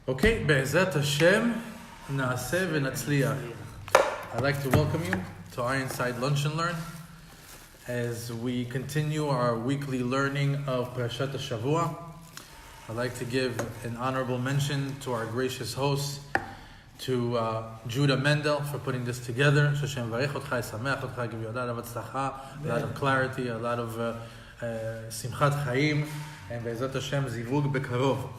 Okay, Be'ezat Hashem, Naaseh v'Natzliach. I'd like to welcome you to Ironside Lunch and Learn as we continue our weekly learning of Parashat Shavua. I'd like to give an honorable mention to our gracious host, to Judah Mendel for putting this together. Hashem varech otcha, yisameach otcha, give you a lot of atzlacha, a lot of clarity, a lot of simchat chaim, and Be'ezat Hashem zivug bekarov.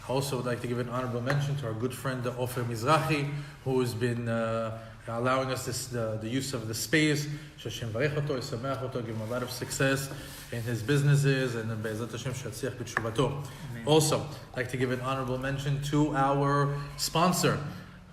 I also would like to give an honorable mention to our good friend Ofer Mizrahi, who has been allowing us the use of the space. Hashem varech oto, yisameach oto, give him a lot of success in his businesses, and Be'ezat Hashem she'atzliach b'tshuvato. Also, I'd like to give an honorable mention to our sponsor,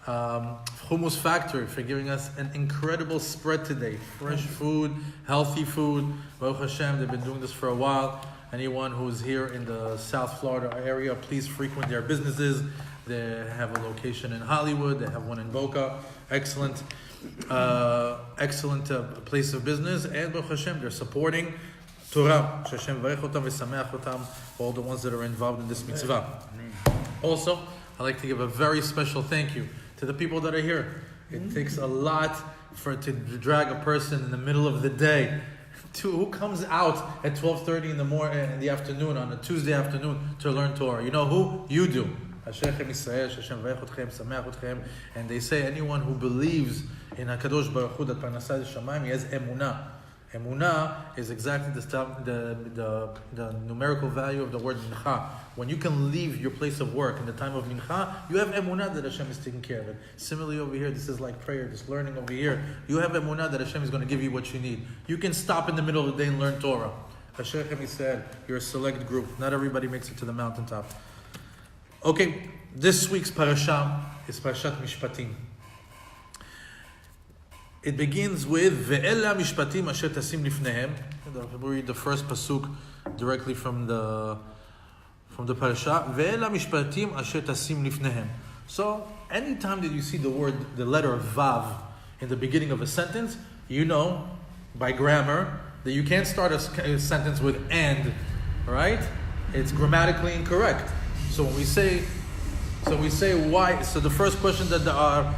Hummus Factory, for giving us an incredible spread today. Fresh food, healthy food. Baruch Hashem, they've been doing this for a while. Anyone who's here in the South Florida area, please frequent their businesses. They have a location in Hollywood. They have one in Boca. Excellent place of business. And Baruch Hashem, they're supporting Torah. Hashem varech otam v'sameach otam, all the ones that are involved in this mitzvah. Also, I'd like to give a very special thank you to the people that are here. It takes a lot to drag a person in the middle of the day. Who comes out at 12:30 in the afternoon on a Tuesday afternoon to learn Torah? You know who? You do. And they say anyone who believes in HaKadosh Baruch Hu that Parnasat Shamayim, he has emunah. Emunah is exactly the numerical value of the word mincha. When you can leave your place of work in the time of mincha, you have emunah that Hashem is taking care of it. Similarly over here, this is like prayer, this learning over here. You have emunah that Hashem is going to give you what you need. You can stop in the middle of the day and learn Torah. Hashem said, you're a select group. Not everybody makes it to the mountaintop. Okay, this week's parasha is Parashat Mishpatim. It begins with Ve'ela Mishpatim asher tasim lifnehem. We read the first pasuk directly from the parasha. Ve'ela Mishpatim asher tasim lifnehem. So, anytime that you see the letter Vav in the beginning of a sentence, you know by grammar that you can't start a sentence with and, right? It's grammatically incorrect. So when we say why. So the first question that our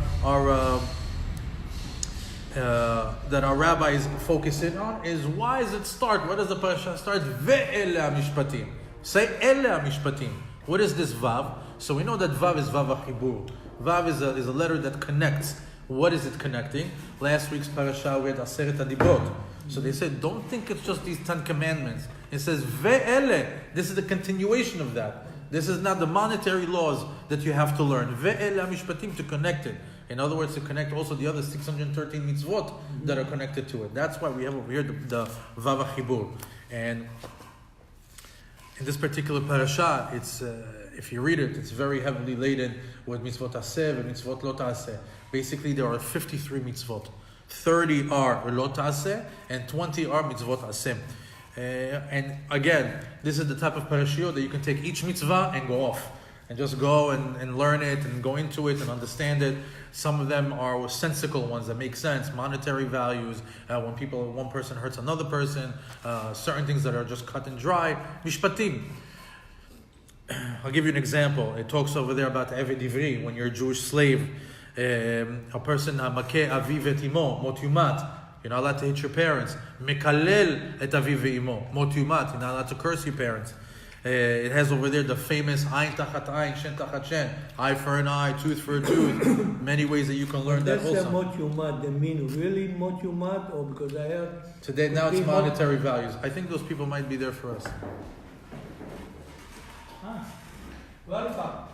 rabbis focus in on is why does it start? What does the parasha start? Ve'ela mishpatim. Say ela mishpatim. What is this vav? So we know that vav is vav ha'chibur. Vav is a letter that connects. What is it connecting? Last week's parasha we had aseret hadibrot. So they said, don't think it's just these 10 commandments. It says ve'ele. This is the continuation of that. This is not the monetary laws that you have to learn. Ve'ela mishpatim, to connect it. In other words, to connect also the other 613 mitzvot that are connected to it. That's why we have over here the Vav HaChibur. And in this particular parasha, it's if you read it, it's very heavily laden with mitzvot aseh and mitzvot lo ta'aseh. Basically, there are 53 mitzvot. 30 are lo ta'aseh and 20 are mitzvot aseh. And again, this is the type of parashiyot that you can take each mitzvah and go off. And just go and learn it and go into it and understand it. Some of them are sensical ones that make sense, monetary values, when one person hurts another person, certain things that are just cut and dry. Mishpatim. I'll give you an example. It talks over there about Eved Ivri, when you're a Jewish slave. A person, Makeh aviv et imo, mot yumat. You're not allowed to hit your parents. Mekalel et aviv ve'imo, mot yumat. You're not allowed to curse your parents. It has over there the famous ayin tachat ayin, shen tachat shen, eye for an eye, tooth for a tooth. Many ways that you can learn that also. That's mot yumat. They mean really mot yumat, or because I heard today now it's monetary values. I think those people might be there for us. Welcome.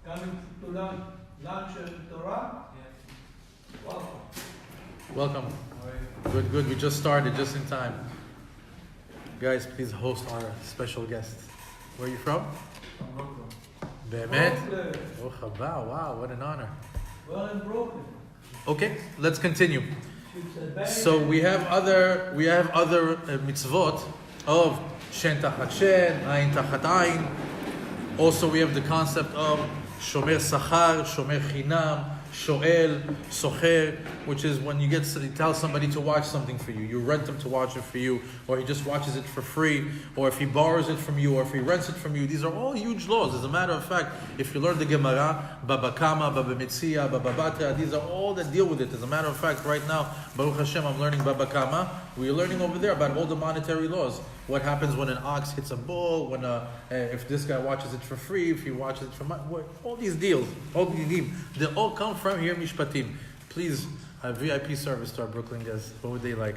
Coming to lunch and Torah. Yes. Welcome. Good. We just started, just in time. Guys, please host our special guests. Where are you from? From Brooklyn. Be'emet? Oh, Chabah. Wow, what an honor. Well, in Brooklyn. Okay, let's continue. So we have other mitzvot of shen tachat shen, ayin tachat ayin. Also, we have the concept of shomer sachar, shomer chinam, shoel, socher, which is when you tell somebody to watch something for you. You rent him to watch it for you, or he just watches it for free, or if he borrows it from you, or if he rents it from you. These are all huge laws. As a matter of fact, if you learn the Gemara, Baba Kama, Baba Metzia, Baba Batra, these are all that deal with it. As a matter of fact, right now, Baruch Hashem, I'm learning Baba Kama. We're learning over there about all the monetary laws. What happens when an ox hits a bull, when if this guy watches it for free, if he watches it for money, all these deals, they all come from here, Mishpatim. Please, a VIP service to our Brooklyn guests. What would they like?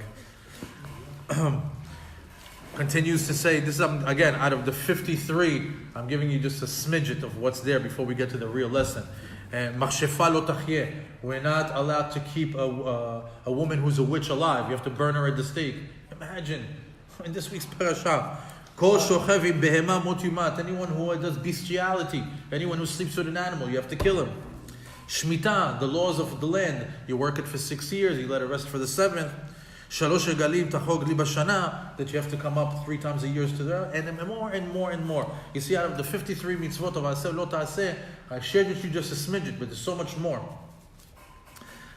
Continues to say, this is, again, out of the 53, I'm giving you just a smidget of what's there before we get to the real lesson. And we're not allowed to keep a woman who's a witch alive. You have to burn her at the stake. Imagine, in this week's parasha, anyone who does bestiality, anyone who sleeps with an animal, you have to kill him. Shmita, the laws of the land, you work it for 6 years, you let it rest for the 7th. Shalosh regalim tachog li bashana, that you have to come up 3 times a year to there, and more and more and more. You see, out of the 53 mitzvot of aseh lo ta'aseh, I shared with you just a smidget, but there's so much more.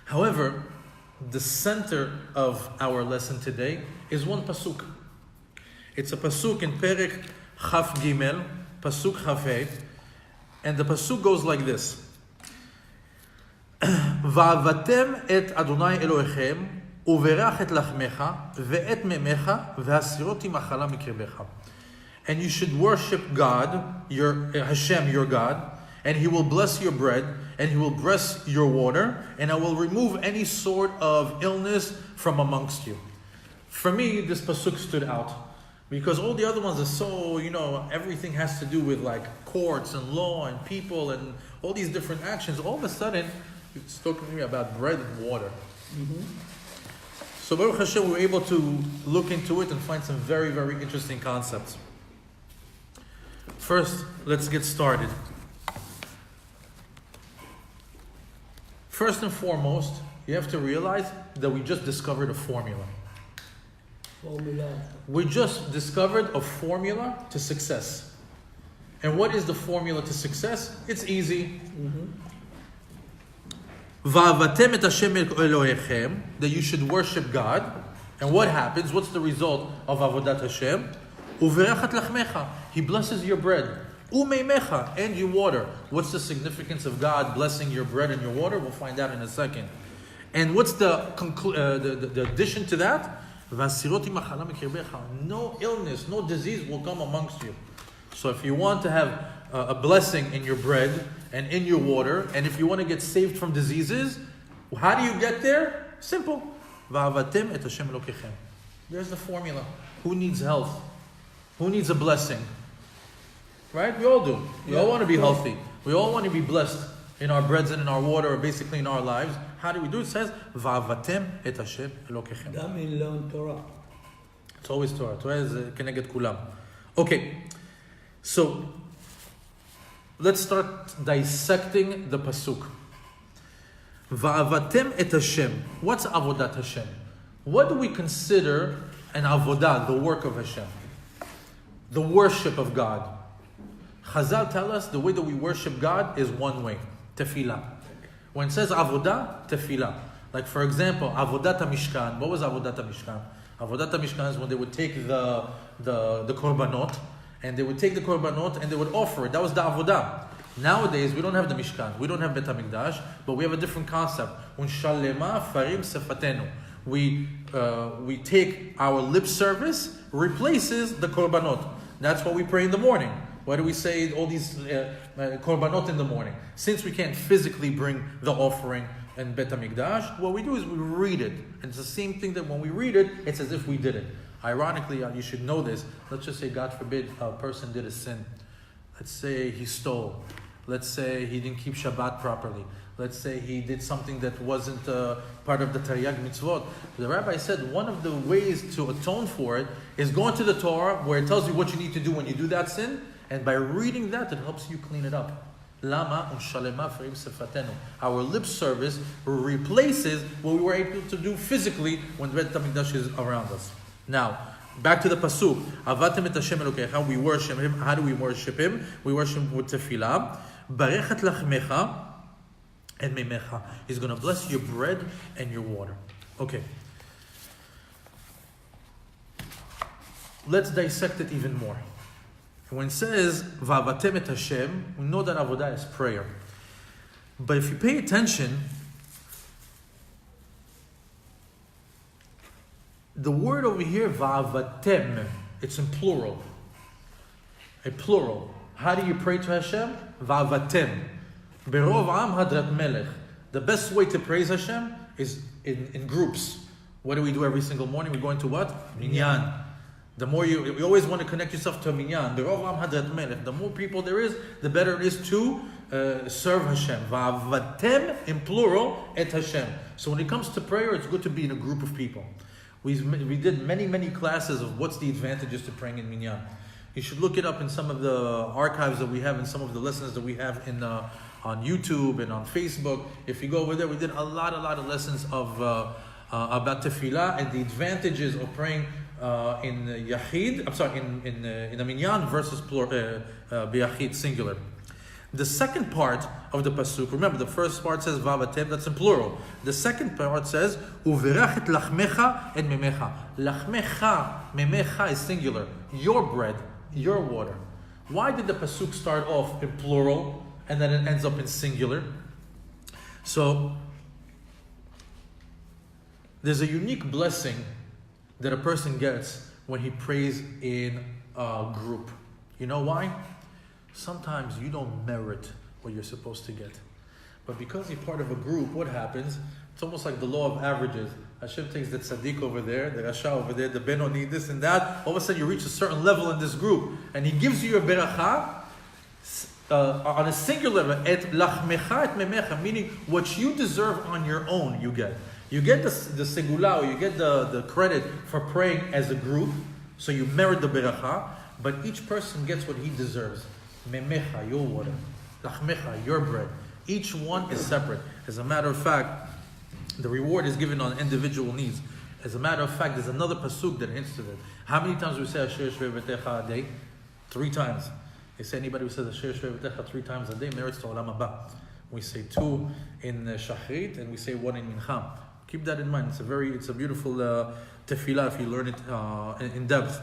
However, the center of our lesson today is one pasuk. It's a pasuk in Perek Chaf Gimel, pasuk Chafei, and the pasuk goes like this: Va'avatem et Adonai Elohechem uverach et lachmecha ve'et memecha ve'asiroti machala mikrebecha. And you should worship God, your Hashem, your God, and He will bless your bread, and He will bless your water, and I will remove any sort of illness from amongst you. For me, this pasuk stood out, because all the other ones are so, everything has to do with like courts and law and people and all these different actions. All of a sudden, it's talking to me about bread and water. Mm-hmm. So Baruch Hashem, we were able to look into it and find some very, very interesting concepts. First, let's get started. First and foremost, you have to realize that we just discovered a formula. We just discovered a formula to success. And what is the formula to success? It's easy. Va'avatem et Hashem Elohechem, that you should worship God. And what happens? What's the result of avodat Hashem? Uverachat lachmecha, He blesses your bread. Umeimecha, and your water. What's the significance of God blessing your bread and your water? We'll find out in a second. And what's the addition to that? No illness, no disease will come amongst you. So if you want to have a blessing in your bread and in your water, and if you want to get saved from diseases, how do you get there? Simple. There's the formula. Who needs health? Who needs a blessing? Right? We all do. We all want to be healthy. We all want to be blessed in our breads and in our water, or basically in our lives. How do we do it? It says, Va'avatem et Hashem Elokechem. It's always Torah. Torah is keneged kulam. Okay. So, let's start dissecting the pasuk. Va'avatem et Hashem. What's avodat Hashem? What do we consider an avodah, the work of Hashem? The worship of God. Chazal tell us the way that we worship God is one way, tefillah. When it says avodah, tefillah. Like for example, avodat mishkan. What was avodat mishkan? Avodat mishkan is when they would take the korbanot, and they would take the korbanot and they would offer it. That was the avodah. Nowadays we don't have the mishkan, we don't have Bet HaMikdash, but we have a different concept. Unshalema farim sefatenu. We take our lip service replaces the korbanot. That's what we pray in the morning. Why do we say all these korbanot in the morning? Since we can't physically bring the offering in Bet HaMikdash, what we do is we read it. And it's the same thing that when we read it, it's as if we did it. Ironically, you should know this. Let's just say, God forbid, a person did a sin. Let's say he stole. Let's say he didn't keep Shabbat properly. Let's say he did something that wasn't part of the Taryag mitzvot. The rabbi said one of the ways to atone for it is going to the Torah where it tells you what you need to do when you do that sin. And by reading that, it helps you clean it up. Lama unshalema farim sefatenu. Our lip service replaces what we were able to do physically when Bet HaMikdash is around us. Now, back to the pasuk. Avatem et Hashem Elokecha. We worship Him. How do we worship Him? We worship Him with tefillah. Barechat lachmecha and memecha. He's going to bless your bread and your water. Okay. Let's dissect it even more. When it says, Va'avatem et Hashem, we know that avodah is prayer. But if you pay attention, the word over here, Va'avatem, it's in plural. A plural. How do you pray to Hashem? Va'avatem. Berov am hadrat melech. The best way to praise Hashem is in groups. What do we do every single morning? We go into what? Minyan. The more you always want to connect yourself to a minyan. The more people there is, the better it is to serve Hashem. Va'avatem in plural et Hashem. So when it comes to prayer, it's good to be in a group of people. We did many classes of what's the advantages to praying in minyan. You should look it up in some of the archives that we have and some of the lessons that we have in on YouTube and on Facebook. If you go over there, we did a lot of lessons of about tefillah and the advantages of praying in Yachid, in a minyan versus biyachid, singular. The second part of the pasuk, remember the first part says Va'avatem, that's in plural. The second part says Uverach et lachmecha et memecha. Lachmecha, memecha is singular. Your bread, your water. Why did the pasuk start off in plural and then it ends up in singular? So there's a unique blessing that a person gets when he prays in a group. You know why? Sometimes you don't merit what you're supposed to get. But because you're part of a group, what happens? It's almost like the law of averages. Hashem takes the tzaddik over there, the rasha over there, the benoni, this and that. All of a sudden you reach a certain level in this group. And he gives you a beracha on a singular, et lachmecha et memecha, meaning what you deserve on your own, you get. You get the segula, or you get the credit for praying as a group, so you merit the beracha, but each person gets what he deserves. Memecha, your water. Lachmecha, your bread. Each one is separate. As a matter of fact, the reward is given on individual needs. As a matter of fact, there's another pasuk that hints to that. How many times we say Asher Shvei V'techa a day? 3 times. They say anybody who says Asher Shvei V'techa 3 times a day merits to Olam Haba. We say 2 in Shachrit and we say 1 in Mincha. Keep that in mind. It's a beautiful tefillah if you learn it in depth.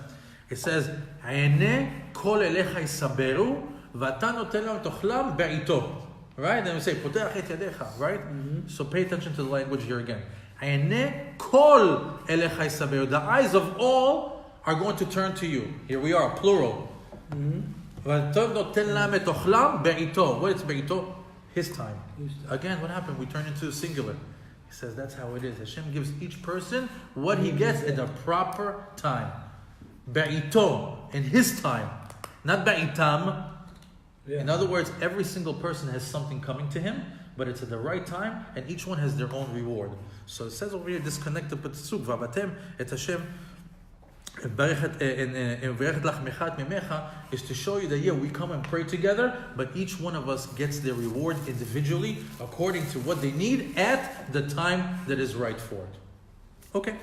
It says, "Einei kol elecha yisaberu, v'ata noten lam tochlam be'ito." Right? Then we say, "Potech et yadecha." Right? Mm-hmm. So pay attention to the language here again. "Einei kol elecha yisaberu." The eyes of all are going to turn to you. Here we are, plural. V'ata noten lam tochlam be'ito. What is be'ito? His time. Again, what happened? We turn into singular. He says that's how it is. Hashem gives each person what he gets at the proper time. Ba'ito, in his time. Not ba'itam. Yeah. In other words, every single person has something coming to him, but it's at the right time, and each one has their own reward. So it says over here, disconnected pasuk, Va'avatem et Hashem, is to show you that we come and pray together, but each one of us gets their reward individually according to what they need at the time that is right for it. Okay.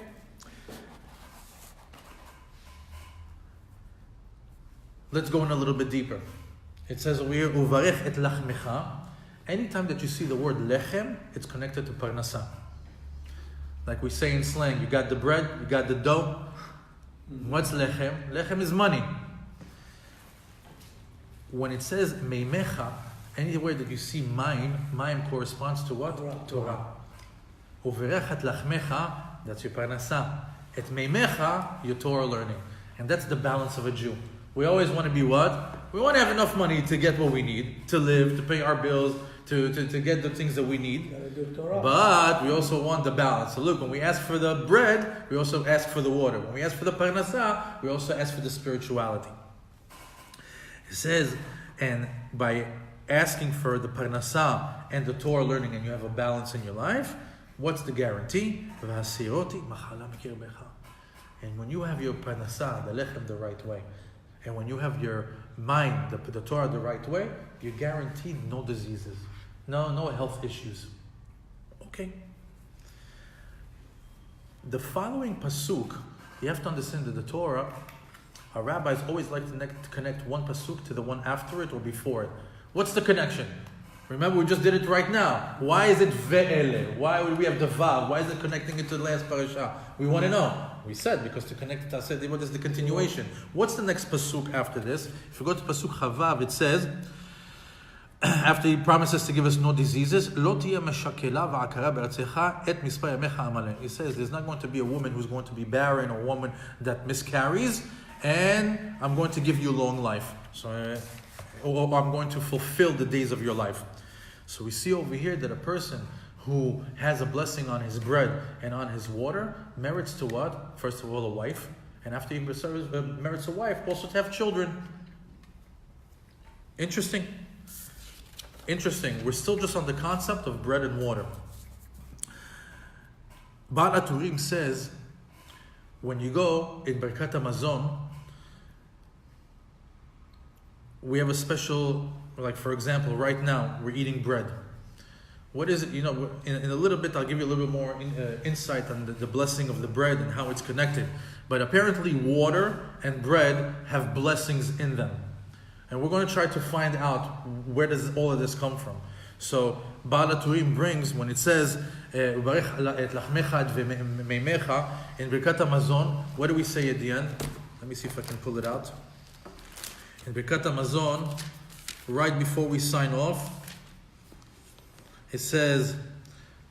Let's go in a little bit deeper. It says over here, Uvarech et lachmecha. Anytime that you see the word lechem, it's connected to parnasa. Like we say in slang, you got the bread, you got the dough. What's lechem? Lechem is money. When it says meimecha, anywhere that you see maim corresponds to what? Torah. Uverechat lachmecha, that's your parnasa. Et meimecha, your Torah learning. And that's the balance of a Jew. We always want to be what? We want to have enough money to get what we need, to live, to pay our bills, to get the things that we need. But we also want the balance. So look, when we ask for the bread, we also ask for the water. When we ask for the parnasa, we also ask for the spirituality. It says, and by asking for the parnasa and the Torah learning, and you have a balance in your life, what's the guarantee? And when you have your parnasa, the lechem, the right way, and when you have your mind, the Torah the right way, you're guaranteed no diseases, no health issues. Okay. The following pasuk, you have to understand that the Torah, our rabbis always like to connect one pasuk to the one after it or before it. What's the connection? Remember, we just did it right now. Why is it ve'ele? Why would we have the vav? Why is it connecting it to the last parasha? We want to know. We said, because to connect it to Aseh, what is the continuation? What's the next pasuk after this? If you go to pasuk Chavav, it says, after he promises to give us no diseases, Lo tiye meshakela va'akara be'artzecha et mispar yamecha amale. He says, there's not going to be a woman who's going to be barren, or a woman that miscarries, and I'm going to give you long life. So, or I'm going to fulfill the days of your life. So we see over here that a person who has a blessing on his bread and on his water merits to what? First of all, a wife. And after he merits a wife, also to have children. Interesting. We're still just on the concept of bread and water. Baal HaTurim says, when you go in Birkat HaMazon, we have a special, like for example, right now, we're eating bread. What is it? In a little bit, I'll give you a little bit more insight on the blessing of the bread and how it's connected. But apparently water and bread have blessings in them. And we're going to try to find out where does all of this come from. So, Baal HaTurim brings, when it says, Ubarech et lachmecha et v'meimecha, in Birkat HaMazon, what do we say at the end? Let me see if I can pull it out. In Birkat HaMazon, right before we sign off, it says,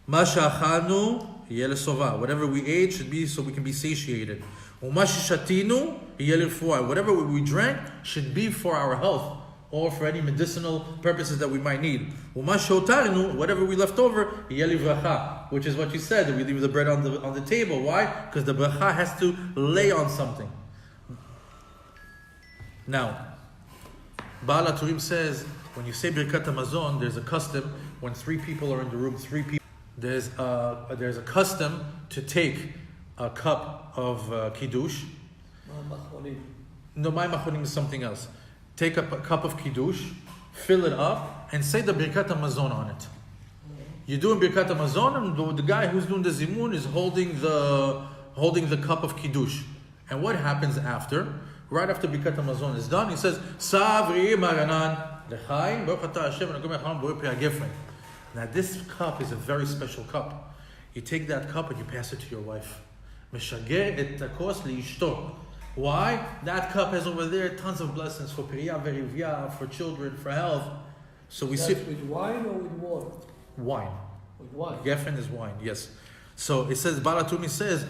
Ma sha'achalnu yeh lesova. Whatever we ate should be so we can be satiated. U'ma shatinu yeh lerefuah. Whatever we drank should be for our health or for any medicinal purposes that we might need. U'ma shotarnu, whatever we left over, yeh livracha, which is what you said, that we leave the bread on the table. Why? Because the bracha has to lay on something. Now, Baal HaTurim says, when you say Birkat HaMazon, there's a custom, when 3 people are in the room, 3 people, there's a custom to take a cup of Kiddush. No, Mayim Achonim is something else. Take a cup of Kiddush, fill it up, and say the Birkat HaMazon on it. You're doing Birkat HaMazon, and the guy who's doing the Zimun is holding the cup of Kiddush. And what happens after? Right after Birkat HaMazon is done, he says, Savri Maranan Lechaim Baruch Atah Hashem Elokeinu Melech Haolam Borei Pri HaGefren. Now this cup is a very special cup. You take that cup and you pass it to your wife. Meshager et takos liishto. Why? That cup has over there tons of blessings for Periyah Verivya, for children, for health. So we see with wine or with water? Wine. With wine. Geffen is wine, yes. So it says, Baal HaTurim says,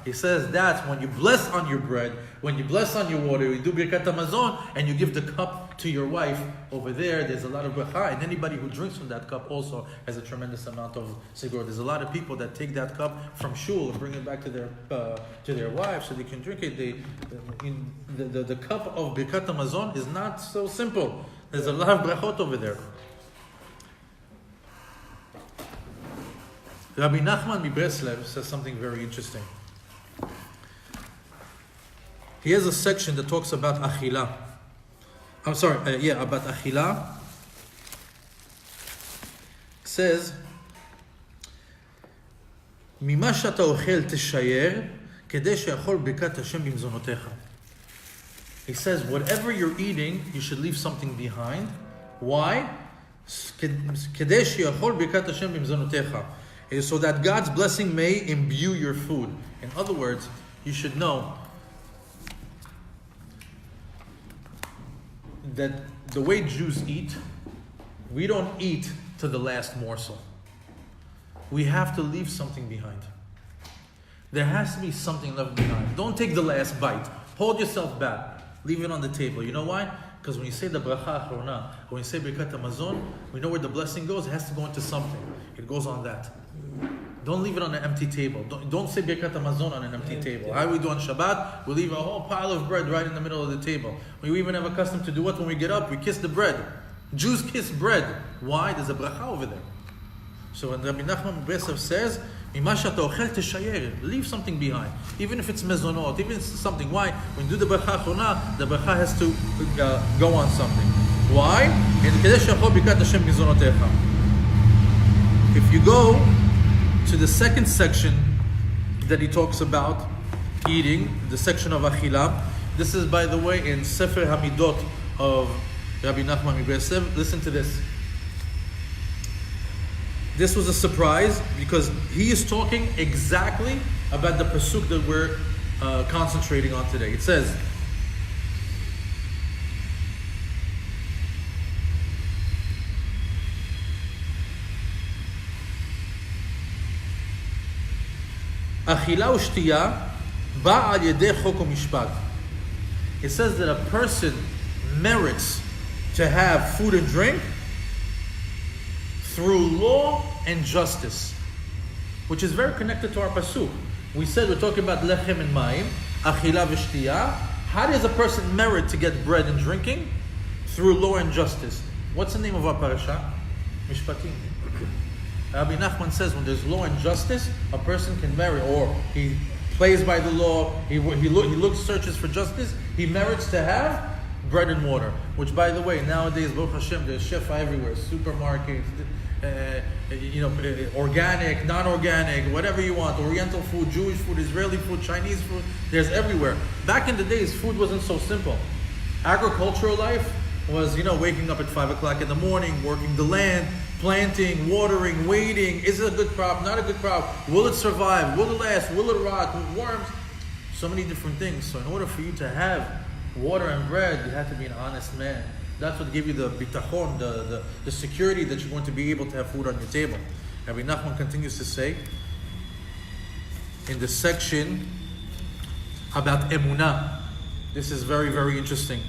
he says that when you bless on your bread, when you bless on your water, you do Birkat HaMazon, and you give the cup to your wife over there, there's a lot of bracha, and anybody who drinks from that cup also has a tremendous amount of sigur. There's a lot of people that take that cup from shul and bring it back to their wives so they can drink it. The cup of Birkat HaMazon is not so simple. There's a lot of brachot over there. Rabbi Nachman Mibreslev says something very interesting. He has a section that talks about achila. About achila. It says, "Mima she'ata ochel teshayer, kedei she'achol birkat Hashem b'mzonotecha." He says, whatever you're eating, you should leave something behind. Why? Kedei she'achol birkat Hashem b'mzonotecha. So that God's blessing may imbue your food. In other words, you should know that the way Jews eat, we don't eat to the last morsel. We have to leave something behind. There has to be something left behind. Don't take the last bite. Hold yourself back. Leave it on the table. You know why? Because when you say the bracha achrona, when you say Birkat HaMazon, we know where the blessing goes. It has to go into something. It goes on that. Don't leave it on an empty table. Don't say Birkat HaMazon on an empty table. How do we do on Shabbat? We leave a whole pile of bread right in the middle of the table. We even have a custom to do what? When we get up, we kiss the bread. Jews kiss bread. Why? There's a bracha over there. So when Rabbi Nachman Breslev says, leave something behind. Even if it's mezonot, even if it's something. Why? When you do the bracha achrona, the bracha has to go on something. Why? If you go to the second section that he talks about eating, the section of Achila, this is, by the way, in Sefer Hamidot of Rabbi Nachman Mibresev. Listen to this. This was a surprise because he is talking exactly about the pasuk that we're concentrating on today. It says, Achila u'shtiya ba al yedei chok u'mishpat. It says that a person merits to have food and drink through law and justice, which is very connected to our pasuk. We said we're talking about lechem and mayim, achila v'shtiya. How does a person merit to get bread and drinking? Through law and justice. What's the name of our parasha? Mishpatim. Rabbi Nachman says when there's law and justice, a person can merit, or he plays by the law, he looks, searches for justice, he merits to have bread and water. Which, by the way, nowadays, Baruch Hashem, there's shefa everywhere, supermarkets, organic, non-organic, whatever you want, Oriental food, Jewish food, Israeli food, Chinese food, there's everywhere. Back in the days, food wasn't so simple. Agricultural life was, waking up at 5 o'clock in the morning, working the land, planting, watering, waiting. Is it a good crop? Not a good crop? Will it survive? Will it last? Will it rot? Worms? So many different things. So in order for you to have water and bread, you have to be an honest man. That's what gives you the bitachon, the security that you're going to be able to have food on your table. Rabbi Nachman continues to say, in the section about emunah, this is very, very interesting.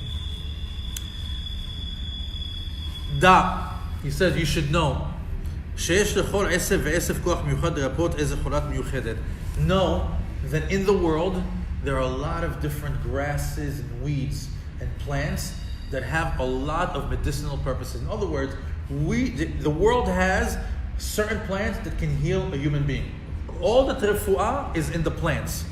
He says you should know. Know that in the world there are a lot of different grasses and weeds and plants that have a lot of medicinal purposes. In other words, the world has certain plants that can heal a human being. All the refuah is in the plants.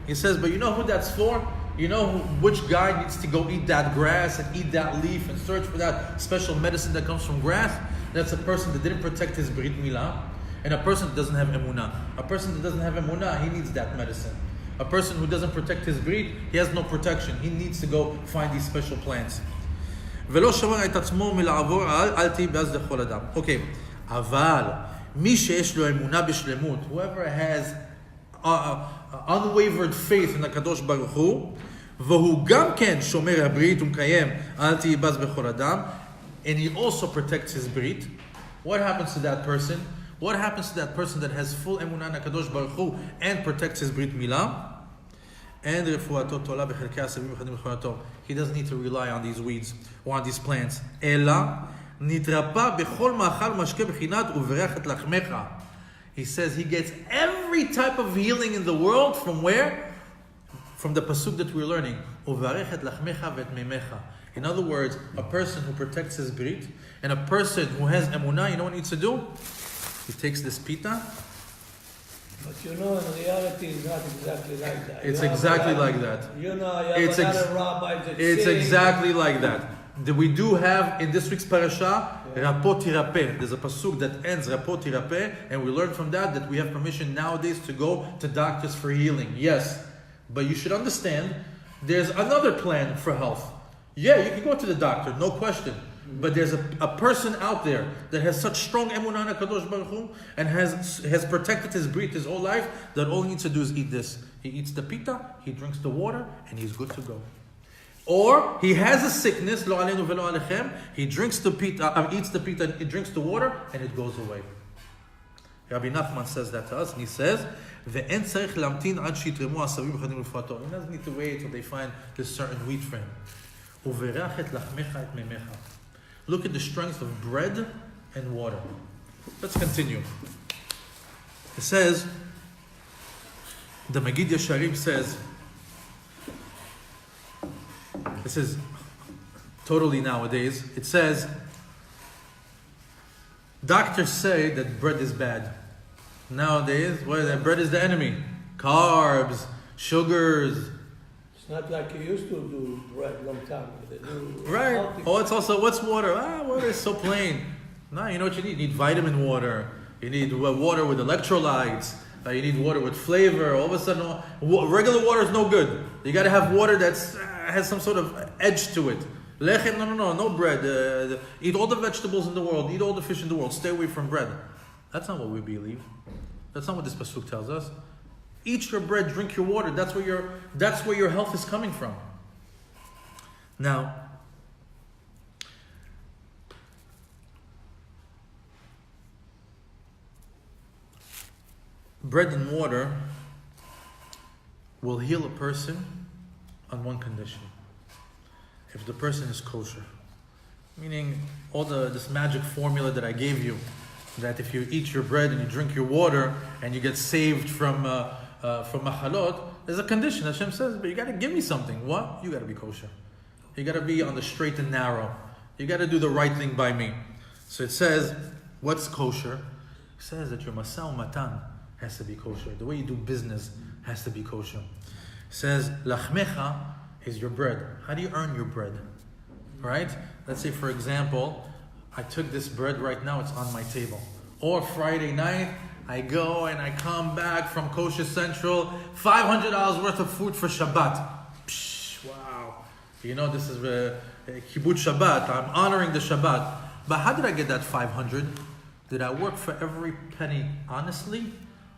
He says, but you know who that's for? You know which guy needs to go eat that grass and eat that leaf and search for that special medicine that comes from grass? That's a person that didn't protect his brit milah, and a person that doesn't have emunah. A person that doesn't have emunah, he needs that medicine. A person who doesn't protect his brit, he has no protection. He needs to go find these special plants. Okay, whoever has unwavered faith in the Kadosh Baruch Hu, and he also protects his brit. What happens to that person? What happens to that person that has full emunah in the Kadosh Baruch Hu and protects his brit milah? And he doesn't need to rely on these weeds or on these plants. He says he gets every type of healing in the world from where? From the pasuk that we're learning. In other words, a person who protects his brit and a person who has emunah, you know what he needs to do? He takes this pita. But in reality, it's not exactly like that. It's exactly like that. It's exactly like that. We do have in this week's parasha, Rapot Tirapeh. There's a pasuk that ends Rapot Tirapeh, and we learn from that we have permission nowadays to go to doctors for healing. Yes, but you should understand, there's another plan for health. Yeah, you can go to the doctor, no question. But there's a person out there that has such strong emunah in Kadosh Baruch Hu and has protected his brit his whole life that all he needs to do is eat this. He eats the pita, he drinks the water, and he's good to go. Or he has a sickness, lo aleinu velo alechem, he drinks the pita, eats the pita, he drinks the water, and it goes away. Rabbi Nachman says that to us, and he says, "Ve'en tzarich lamtin ad shitremu asavim chadim lefuato." He doesn't need to wait until they find this certain wheat for him. Uverachet lachmecha et memecha. Look at the strength of bread and water. Let's continue. It says, the Magid Yesharim says, this is totally nowadays, it says, doctors say that bread is bad. Nowadays, bread is the enemy. Carbs, sugars. It's not like you used to do bread a long time ago. Right. Oh, it's also, what's water? Water is so plain. No, you know what you need? You need vitamin water. You need water with electrolytes. You need water with flavor. All of a sudden, regular water is no good. You got to have water that's has some sort of edge to it. Lechem, no bread. Eat all the vegetables in the world. Eat all the fish in the world. Stay away from bread. That's not what we believe. That's not what this pasuk tells us. Eat your bread, drink your water. That's where your health is coming from. Now, bread and water will heal a person on one condition. If the person is kosher. Meaning all this magic formula that I gave you, that if you eat your bread and you drink your water and you get saved from machalot, there's a condition. Hashem says, but you got to give me something. What? You got to be kosher. You got to be on the straight and narrow. You got to do the right thing by me. So it says, what's kosher? It says that your masao matan has to be kosher. The way you do business has to be kosher. It says, lachmecha is your bread. How do you earn your bread? Right? Let's say, for example, I took this bread right now, it's on my table. Or Friday night, I go and I come back from Kosher Central, $500 worth of food for Shabbat. Psh, wow. You know, this is Kibbutz Shabbat. I'm honoring the Shabbat. But how did I get that 500? Did I work for every penny honestly?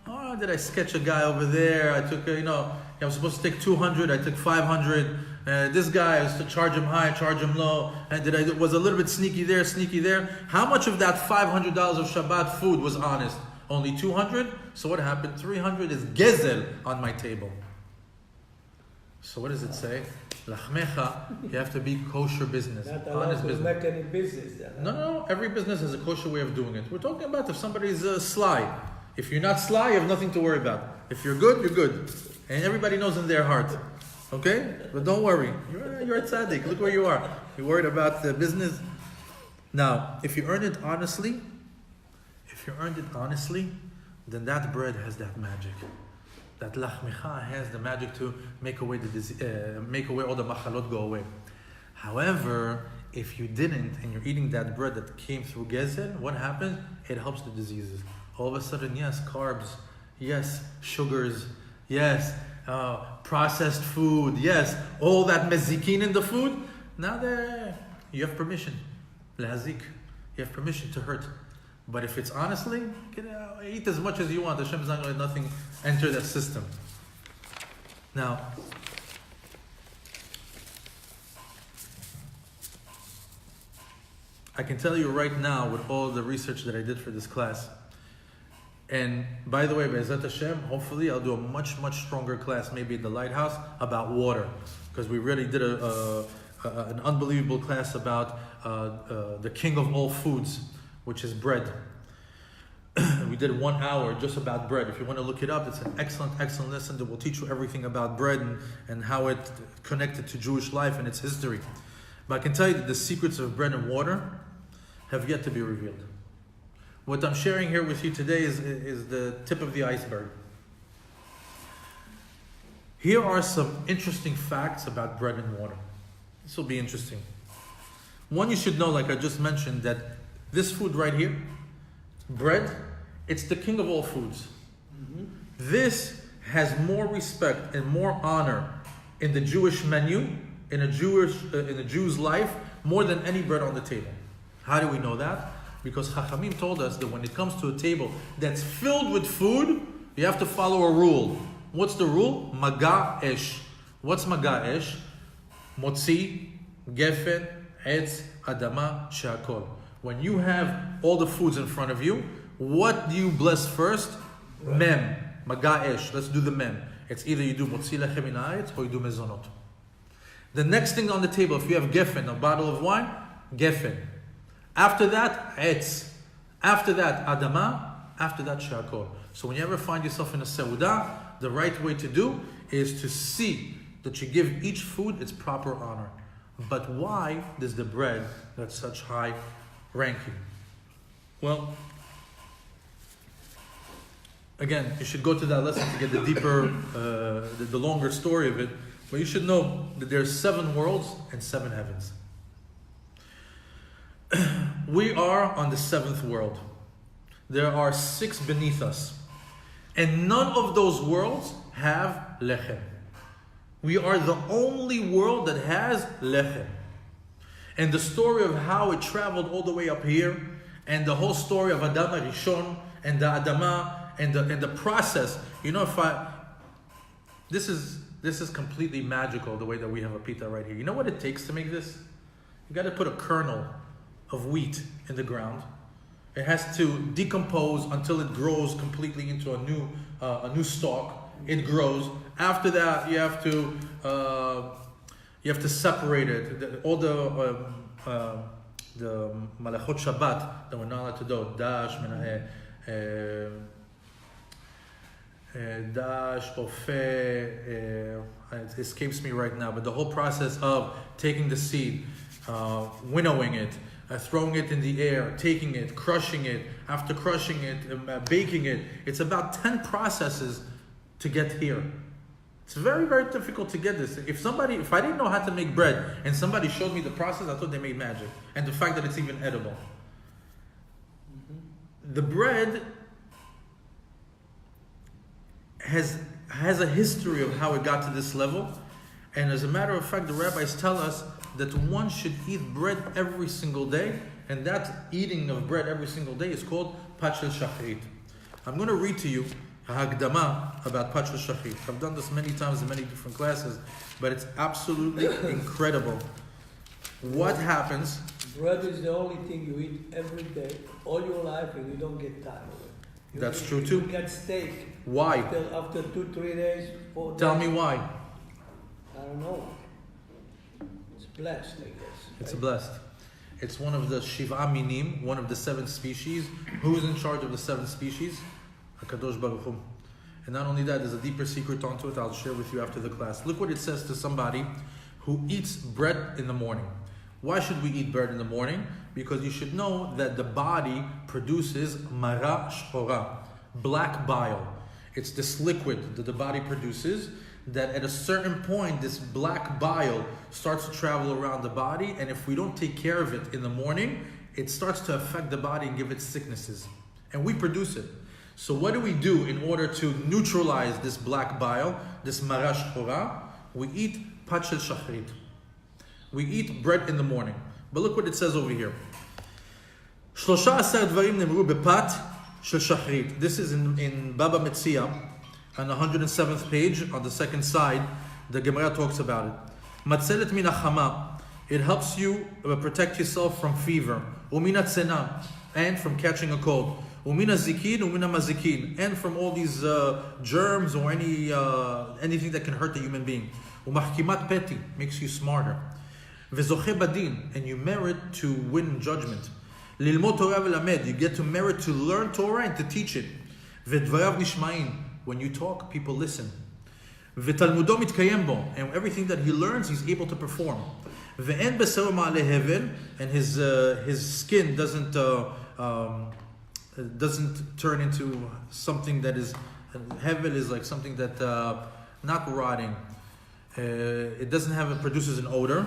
Or did I sketch a guy over there? I took, I was supposed to take 200, I took 500. This guy, I was to charge him high, charge him low. And was a little bit sneaky there, sneaky there. How much of that $500 of Shabbat food was honest? Only 200? So what happened? 300 is gezel on my table. So what does it say? Lachmecha, you have to be kosher business. Not honest allowed to business. make any business there. No. Every business has a kosher way of doing it. We're talking about if somebody's sly. If you're not sly, you have nothing to worry about. If you're good, you're good. And everybody knows in their heart. Okay? But don't worry. You're a tzaddik. Look where you are. You're worried about the business. Now, if you earn it honestly, then that bread has that magic. That lachmecha has the magic to make away all the machalot go away. However, if you didn't and you're eating that bread that came through gezel, what happens? It helps the diseases. All of a sudden, yes, carbs, yes, sugars, yes, processed food, yes, all that mezikin in the food. Now you have permission, lazik. You have permission to hurt. But if it's honestly, eat as much as you want. Hashem's not going to let nothing enter that system. Now, I can tell you right now with all the research that I did for this class, and by the way, Be'ezat Hashem, hopefully I'll do a much, much stronger class, maybe at the Lighthouse, about water. Because we really did an unbelievable class about the king of all foods, which is bread. We did 1 hour just about bread. If you want to look it up, it's an excellent lesson that will teach you everything about bread and how it connected to Jewish life and its history. But I can tell you that the secrets of bread and water have yet to be revealed. What I'm sharing here with you today is the tip of the iceberg. Here are some interesting facts about bread and water. This will be interesting. One, you should know, like I just mentioned, that this food right here, bread, it's the king of all foods. Mm-hmm. This has more respect and more honor in the Jewish menu, in a Jew's life, more than any bread on the table. How do we know that? Because Chachamim told us that when it comes to a table that's filled with food, you have to follow a rule. What's the rule? Maga esh. What's maga esh? Motzi, gefen, etz, adama, she'akol. When you have all the foods in front of you, what do you bless first? Mem. Maga esh. Let's do the mem. It's either you do motzi lechem min haaretz or you do mezonot. The next thing on the table, if you have gefen, a bottle of wine, gefen. After that, etz. After that, adama. After that, she'akol. So when you ever find yourself in a seudah, the right way to do is to see that you give each food its proper honor. But why does the bread have such high ranking? Well, again, you should go to that lesson to get the deeper, the longer story of it. But you should know that there's 7 worlds and 7 heavens. We are on the 7th world. There are 6 beneath us. And none of those worlds have lechem. We are the only world that has lechem. And the story of how it traveled all the way up here, and the whole story of Adam Rishon and the Adama and the process. You know, this is completely magical, the way that we have a pita right here. You know what it takes to make this? You got to put a kernel of wheat in the ground. It has to decompose until it grows completely into a new stalk. It grows. After that, you have to separate it. All the malachot Shabbat that we're not allowed to do. Dash, Ofe, it escapes me right now, but the whole process of taking the seed, winnowing it, throwing it in the air, taking it, crushing it, after crushing it, baking it. It's about 10 processes to get here. It's very, very difficult to get this. If I didn't know how to make bread and somebody showed me the process, I thought they made magic. And the fact that it's even edible. The bread has a history of how it got to this level. And as a matter of fact, the rabbis tell us that one should eat bread every single day. And that eating of bread every single day is called Parashat Shachrit. I'm going to read to you a Hagdama about Parashat Shachrit. I've done this many times in many different classes, but it's absolutely incredible. What happens? Bread is the only thing you eat every day, all your life, and you don't get tired of it. That's true too. You get steak. Why? After 2-3 days, 4 days. Tell me why. I don't know. It's blessed, I guess. It's blessed. It's one of the Shiva Minim, one of the 7 species. Who's in charge of the 7 species? HaKadosh Baruch Hu. And not only that, there's a deeper secret onto it I'll share with you after the class. Look what it says to somebody who eats bread in the morning. Why should we eat bread in the morning? Because you should know that the body produces mara shchora, black bile. It's this liquid that the body produces that at a certain point, this black bile starts to travel around the body, and if we don't take care of it in the morning, it starts to affect the body and give it sicknesses. And we produce it. So what do we do in order to neutralize this black bile, this mara shchora? We eat Parashat Shachrit. We eat bread in the morning. But look what it says over here. 13 דברים נאמרו בפת של שחרית. This is in Baba Metzia, on the 107th page, on the second side, the Gemara talks about it. Matzelet min hachama. It helps you protect yourself from fever. Umina tzena, and from catching a cold. Umina zikin, umina mazikin, and from all these germs or anything that can hurt the human being. Umachkimat peti, makes you smarter. Vezoche badin, and you merit to win judgment. Lilmod Torah velamed, you get to merit to learn Torah and to teach it. Vedvarav nishmain, when you talk, people listen. V'talmudo mitkayem bo, and everything that he learns, he's able to perform. Ve'en besero ma'ale hevel, and his skin doesn't turn into something that is, hevel is like something that not rotting. It produces an odor.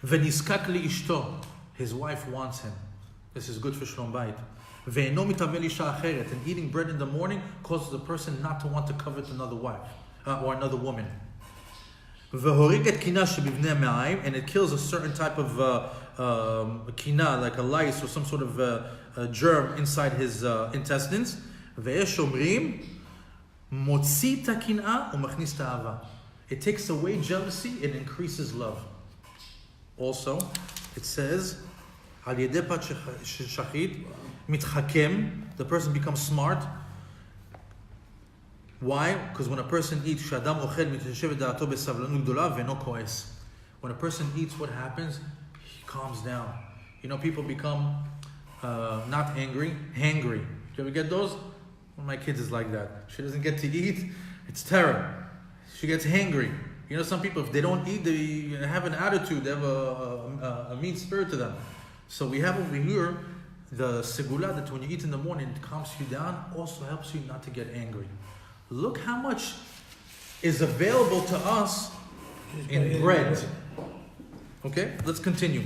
V'niskak li'ishto, his wife wants him. This is good for Shalom Bayit. Ve'eno mitavel isha acheret, and eating bread in the morning causes a person not to want to covet another wife or another woman. Ve'horiget kina shebivnei me'ayim, and it kills a certain type of kina, like a lice or some sort of a germ inside his intestines. Ve'esh omrim motzi ta'kin'a u'machnis ta'ava. It takes away jealousy, it increases love. Also, it says, Al yedei pat shachrit mitchakem, the person becomes smart. Why? Because when a person eats, shadam ochel miteshev da'ato besavlanut gdola ve'no koes. When a person eats, what happens? He calms down. You know, people become not angry, hangry. Do you ever get those? One of my kids is like that. She doesn't get to eat, it's terror. She gets hangry. You know, some people, if they don't eat, they have an attitude, they have a mean spirit to them. So we have over here the segula, that when you eat in the morning, it calms you down, also helps you not to get angry. Look how much is available to us in bread. Okay, let's continue.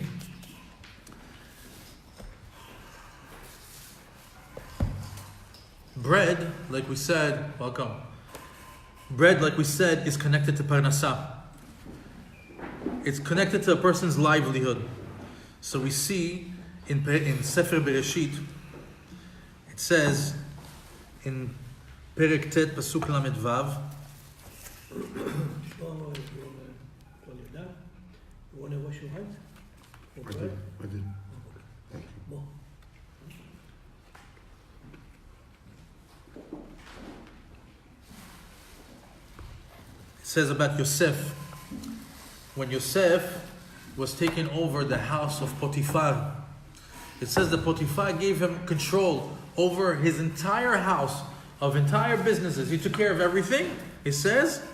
bread, like we said, welcome. Bread, like we said, is connected to parnasa. It's connected to a person's livelihood. So we see in Sefer Bereshit, it says in Perek Tet Pasuk Lamed Vav. Shlomo, you want to wash your hands? I did. Thank you. It says about Yosef, when Yosef was taking over the house of Potiphar, it says that Potiphar gave him control over his entire house, of entire businesses. He took care of everything, it says.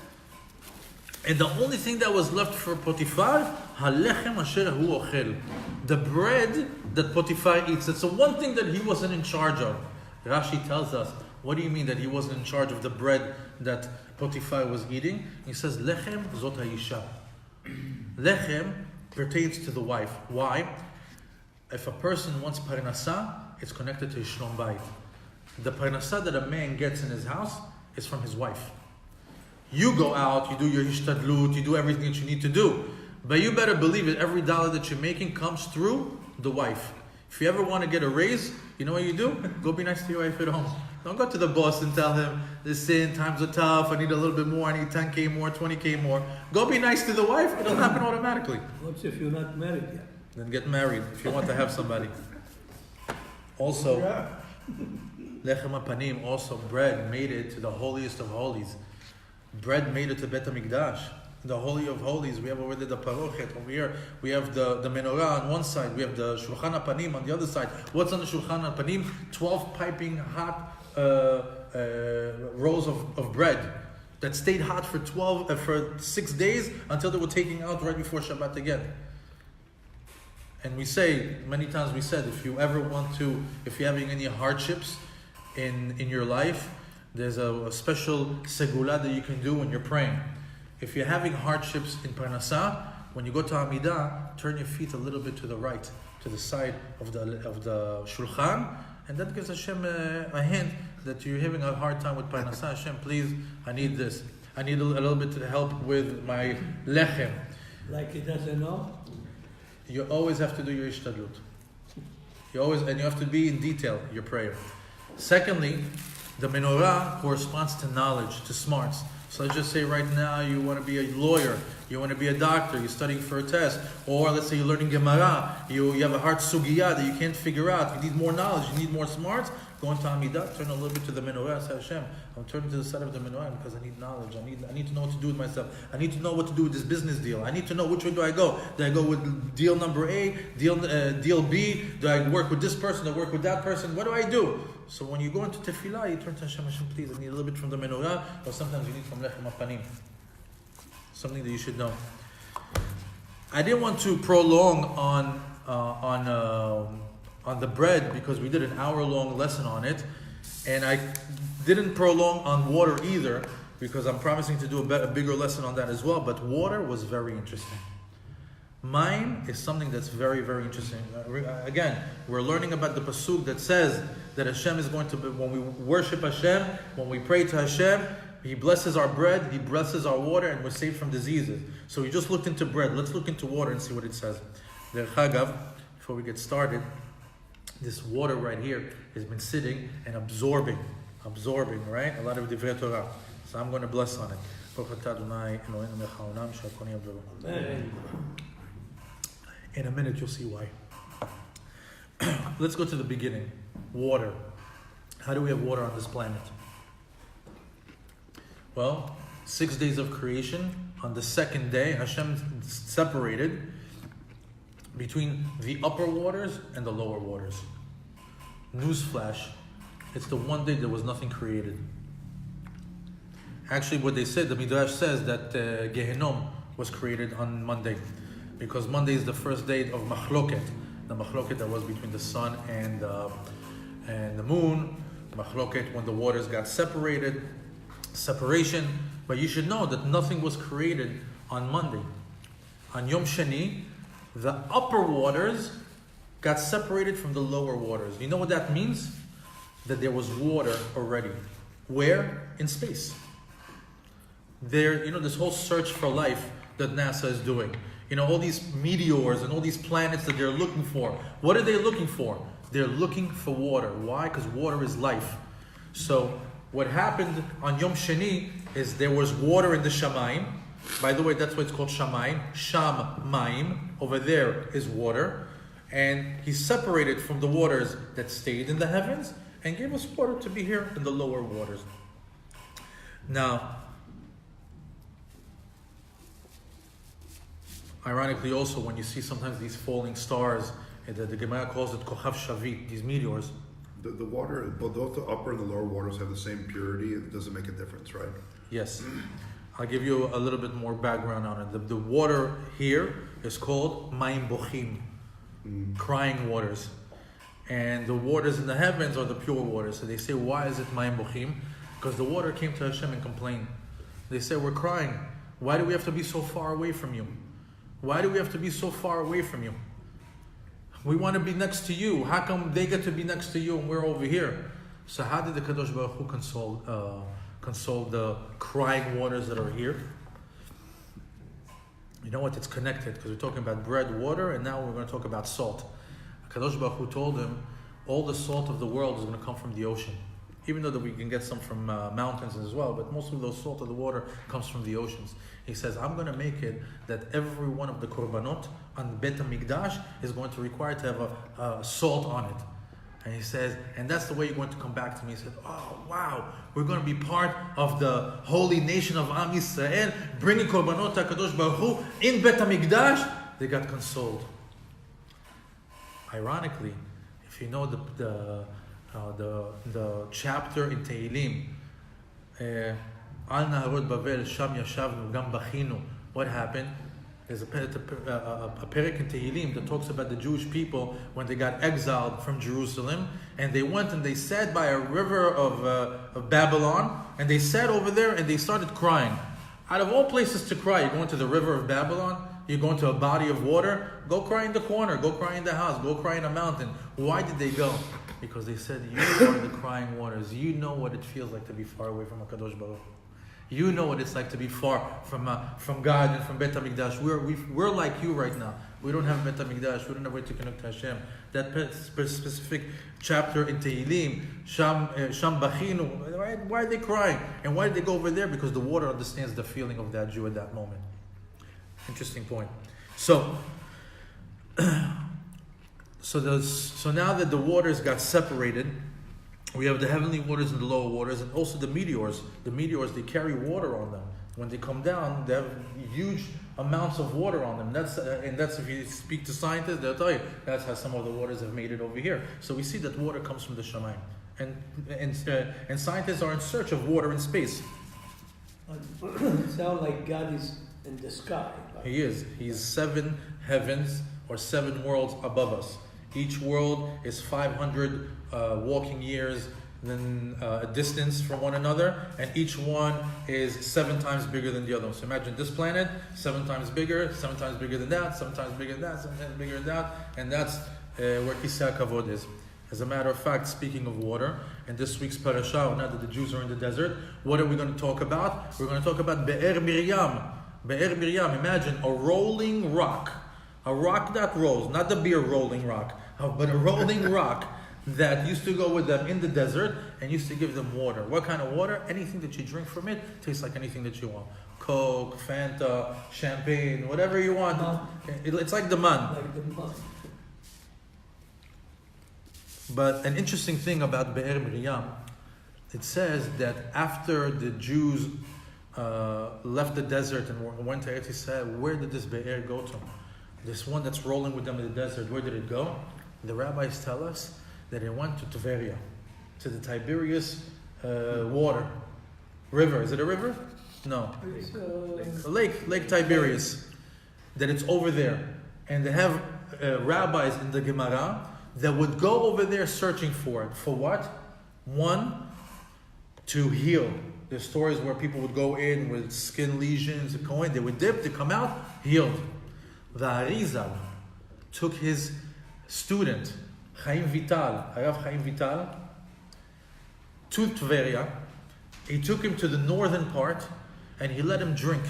And the only thing that was left for Potiphar, halechem asher hu ochel, the bread that Potiphar eats. It's the one thing that he wasn't in charge of. Rashi tells us, what do you mean that he wasn't in charge of the bread that Potiphar was eating? He says, lechem zot ha'isha. Lechem pertains to the wife. Why? If a person wants parnasa, it's connected to his shlom bayit. The parnasa that a man gets in his house is from his wife. You go out, you do your hishtadlut, you do everything that you need to do. But you better believe it, every dollar that you're making comes through the wife. If you ever want to get a raise, you know what you do? Go be nice to your wife at home. Don't go to the boss and tell him, listen, times are tough, I need a little bit more, I need 10K more, 20K more. Go be nice to the wife, it'll happen automatically. What if you're not married yet? Then get married if you want to have somebody. Also, lechem panim, also bread made it to the holiest of holies. Bread made it to Bet HaMikdash, the Holy of Holies. We have already the Parochet over here. We have the menorah on one side. We have the Shulchan HaPanim on the other side. What's on the Shulchan HaPanim? 12 piping hot rolls of bread that stayed hot for 6 days until they were taking out right before Shabbat again. And we say, many times we said, if you're having any hardships in your life, there's a special segula that you can do when you're praying. If you're having hardships in parnasa, when you go to Amidah, turn your feet a little bit to the right, to the side of the shulchan, and that gives Hashem a hint that you're having a hard time with parnasa. Hashem, please, I need this. I need a little bit of help with my lechem. Like he doesn't know? You always have to do your ishtadlut. You have to be in detail, your prayer. Secondly, the menorah corresponds to knowledge, to smarts. So let's just say right now you want to be a lawyer, you want to be a doctor, you're studying for a test, or let's say you're learning Gemara, you have a hard sugiyah that you can't figure out, you need more knowledge, you need more smarts, go into Amidah, turn a little bit to the menorah, say Hashem, I'm turning to the side of the menorah because I need knowledge, I need to know what to do with myself, I need to know what to do with this business deal, I need to know which way do I go. Do I go with deal number A, deal B, do I work with this person, do I work with that person, what do I do? So when you go into tefillah, you turn to Hashem, Hashem, please, I need a little bit from the menorah, or sometimes you need from lechem hapanim. Something that you should know. I didn't want to prolong on the bread because we did an hour-long lesson on it, and I didn't prolong on water either because I'm promising to do a bigger lesson on that as well. But water was very interesting. Mine is something that's very, very interesting. Again, we're learning about the pasuk that says that Hashem is going to, when we worship Hashem, when we pray to Hashem, He blesses our bread, He blesses our water, and we're saved from diseases. So we just looked into bread. Let's look into water and see what it says. Derech Hagav, before we get started, this water right here has been sitting and absorbing, right? A lot of Divrei Torah. So I'm going to bless on it. In a minute, you'll see why. Let's go to the beginning. Water. How do we have water on this planet? Well, 6 days of creation. On the second day, Hashem separated between the upper waters and the lower waters. Newsflash, it's the one day there was nothing created. Actually, what they said, the Midrash says that Gehenom was created on Monday, because Monday is the first day of Machloket, the Machloket that was between the sun and the moon, Machloket when the waters got separated, separation. But you should know that nothing was created on Monday. On Yom Sheni, the upper waters got separated from the lower waters. You know what that means? that there was water already. Where? In space. There, this whole search for life that NASA is doing. All these meteors and all these planets that they're looking for. What are they looking for? They're looking for water. Why? Because water is life. So what happened on Yom Sheni is there was water in the Shamayim. By the way, that's why it's called Shamayim. Sham-Mayim. Over there is water. And he separated from the waters that stayed in the heavens and gave us water to be here in the lower waters. Now, ironically also, when you see sometimes these falling stars, the Gemara calls it Kochav Shavit, these meteors. The water, both the upper and the lower waters have the same purity. It doesn't make a difference, right? Yes. I'll give you a little bit more background on it. The water here is called Mayim Bochim, crying waters. And the waters in the heavens are the pure waters. So they say, why is it Mayim Bochim? Because the water came to Hashem and complained. They say, we're crying. Why do we have to be so far away from you? Why do we have to be so far away from you? We want to be next to you. How come they get to be next to you and we're over here? So how did the Kadosh Baruch Hu console the crying waters that are here? You know what? It's connected because we're talking about bread, water, and now we're going to talk about salt. Kadosh Baruch Hu told him all the salt of the world is going to come from the ocean. Even though that we can get some from mountains as well, but most of the salt of the water comes from the oceans. He says, I'm going to make it that every one of the korbanot on Bet HaMikdash is going to require to have a salt on it. And he says, and that's the way you're going to come back to me. He said, oh wow, we're going to be part of the holy nation of Am Yisrael, bringing korbanot HaKadosh Baruch Hu in Bet HaMikdash. They got consoled. Ironically, if you know the chapter in Tehillim, Al Naharot Bavel Sham Yashavnu Gam Bachinu. What happened? There's a perek in Tehillim that talks about the Jewish people when they got exiled from Jerusalem, and they went and they sat by a river of Babylon, and they sat over there and they started crying. Out of all places to cry, you're going to the river of Babylon. You're going to a body of water. Go cry in the corner. Go cry in the house. Go cry in a mountain. Why did they go? Because they said, you are the crying waters. You know what it feels like to be far away from HaKadosh Baruch Hu. You know what it's like to be far from God and from Bet HaMikdash. We're like you right now. We don't have Bet HaMikdash. We don't have a way to connect to Hashem. That specific chapter in Tehillim, Sham Bachinu, why are they crying? And why did they go over there? Because the water understands the feeling of that Jew at that moment. Interesting point. So now that the waters got separated, we have the heavenly waters and the lower waters, and also the meteors. The meteors, they carry water on them. When they come down, they have huge amounts of water on them. That's if you speak to scientists, they'll tell you that's how some of the waters have made it over here. So we see that water comes from the Shamayim, and scientists are in search of water in space. It sounds like God is in the sky. Right? He is. He's 7 heavens or 7 worlds above us. Each world is 500 walking years, then a distance from one another, and each one is 7 times bigger than the other. So imagine this planet, 7 times bigger, 7 times bigger than that, 7 times bigger than that, 7 times bigger than that, and that's where Kisei HaKavod is. As a matter of fact, speaking of water, in this week's parasha, now that the Jews are in the desert, what are we going to talk about? We're going to talk about Be'er Miriam. Be'er Miriam, imagine a rolling rock. A rock that rolls, not the beer rolling rock, but a rolling rock that used to go with them in the desert and used to give them water. What kind of water? Anything that you drink from it tastes like anything that you want. Coke, Fanta, champagne, whatever you want. It's like the man. Like the man. But an interesting thing about Be'er Miriam, it says that after the Jews left the desert and went to Eretz Yisrael, where did this Be'er go to? This one that's rolling with them in the desert, where did it go? The rabbis tell us that it went to Tiberia, to the Tiberias river. Is it a river? No. It's, Lake Tiberias. That it's over there. And they have rabbis in the Gemara that would go over there searching for it. For what? One, to heal. There's stories where people would go in with skin lesions, they would dip, they come out, healed. The Arizal took his student, Chaim Vital, Harav Chaim Vital, to Tveria. He took him to the northern part, and he let him drink.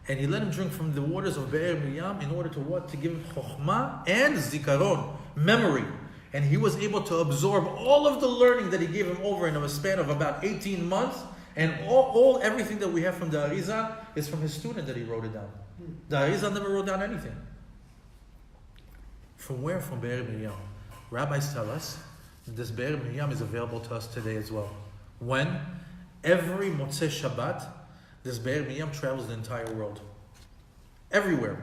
And he let him drink from the waters of Be'er Miriam in order to what? To give him chokhmah and zikaron, memory. And he was able to absorb all of the learning that he gave him over in a span of about 18 months. And everything that we have from the Arizal is from his student that he wrote it down. The Arizal never wrote down anything. From where? From Be'er Miriam. Rabbis tell us that this Be'er Miriam is available to us today as well. When? Every Motzei Shabbat, this Be'er Miriam travels the entire world. Everywhere.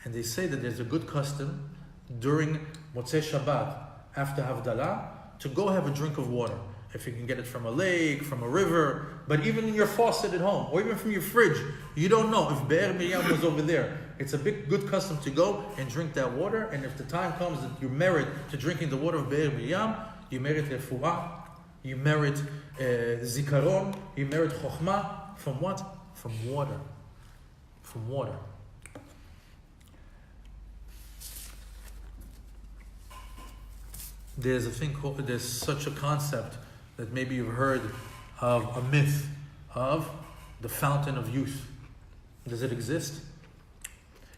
And they say that there's a good custom during Motzei Shabbat, after Havdalah, to go have a drink of water. If you can get it from a lake, from a river, but even in your faucet at home, or even from your fridge, you don't know if Be'er Miriam was over there. It's a good custom to go and drink that water, and if the time comes that you merit to drinking the water of Be'er Miriam, you merit refuah, you merit zikaron, you merit chokhmah. From what? From water. From water. There's such a concept that maybe you've heard of, a myth of the fountain of youth. Does it exist?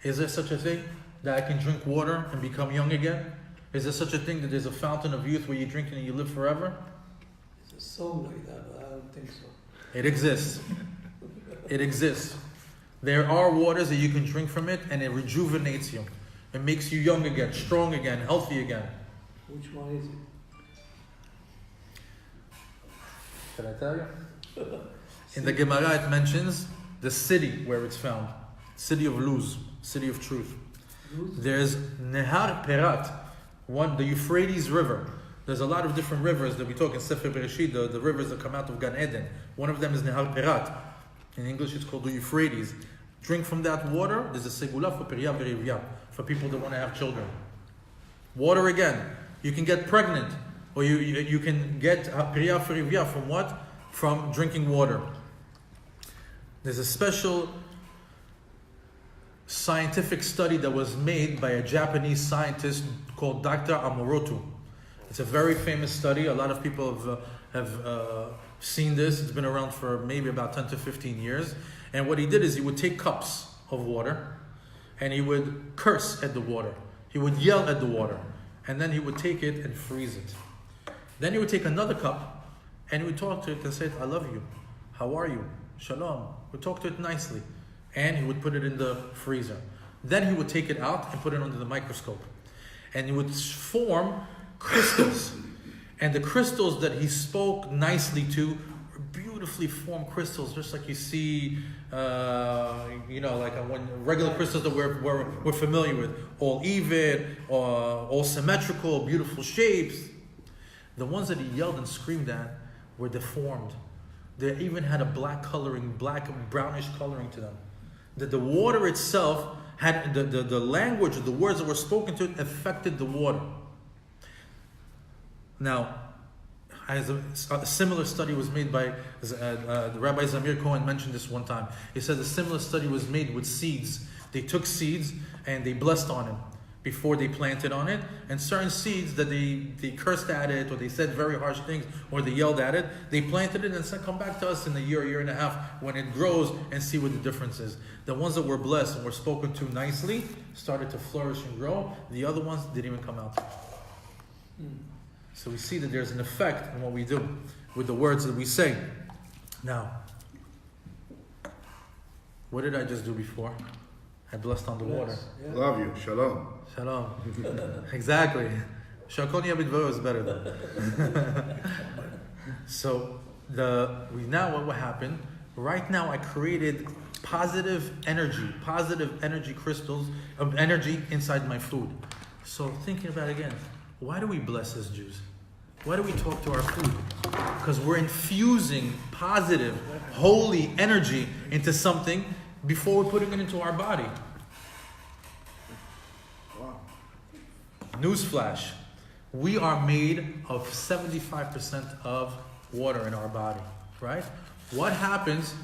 Is there such a thing that I can drink water and become young again? Is there such a thing that there's a fountain of youth where you drink it and you live forever? There's a song like that, but I don't think so. It exists. It exists. There are waters that you can drink from it and it rejuvenates you. It makes you young again, strong again, healthy again. Which one is it? Should I tell you? In the Gemara it mentions the city where it's found. City of Luz, city of truth. There's Nehar Perat, the Euphrates River. There's a lot of different rivers that we talk in Sefer Bereshit, the rivers that come out of Gan Eden. One of them is Nehar Perat. In English it's called the Euphrates. Drink from that water. There's a segula for Periyah Verivya, for people that want to have children. Water again. You can get pregnant, or you can get Periyah Verivya from what? From drinking water. There's a special scientific study that was made by a Japanese scientist called Dr. Amoroto. It's a very famous study. A lot of people have seen this. It's been around for maybe about 10 to 15 years. And what he did is he would take cups of water and he would curse at the water. He would yell at the water. And then he would take it and freeze it. Then he would take another cup and he would talk to it and say, I love you. How are you? Shalom. He would talk to it nicely. And he would put it in the freezer. Then he would take it out and put it under the microscope. And he would form crystals. And the crystals that he spoke nicely to were beautifully formed crystals, just like you see, like when regular crystals that we're familiar with. All even, all symmetrical, beautiful shapes. The ones that he yelled and screamed at were deformed. They even had a black brownish coloring to them. That the water itself had the language, the words that were spoken to it affected the water. Now, as a similar study was made by the Rabbi Zamir Cohen mentioned this one time. He said a similar study was made with seeds. They took seeds and they blessed on it before they planted on it, and certain seeds that they cursed at it, or they said very harsh things, or they yelled at it, they planted it and said, come back to us in a year and a half when it grows and see what the difference is. The ones that were blessed and were spoken to nicely started to flourish and grow. The other ones didn't even come out. So we see that there's an effect in what we do with the words that we say. Now, what did I just do before? I blessed on the water. Yeah. Love you. Shalom. Shalom. Exactly. Shakoni Abidvaro is better though. So what happened? Right now I created positive energy crystals of energy inside my food. So thinking about it again, why do we bless as Jews? Why do we talk to our food? Because we're infusing positive, holy energy into something before we're putting it into our body. Wow. Newsflash. We are made of 75% of water in our body, right? What happens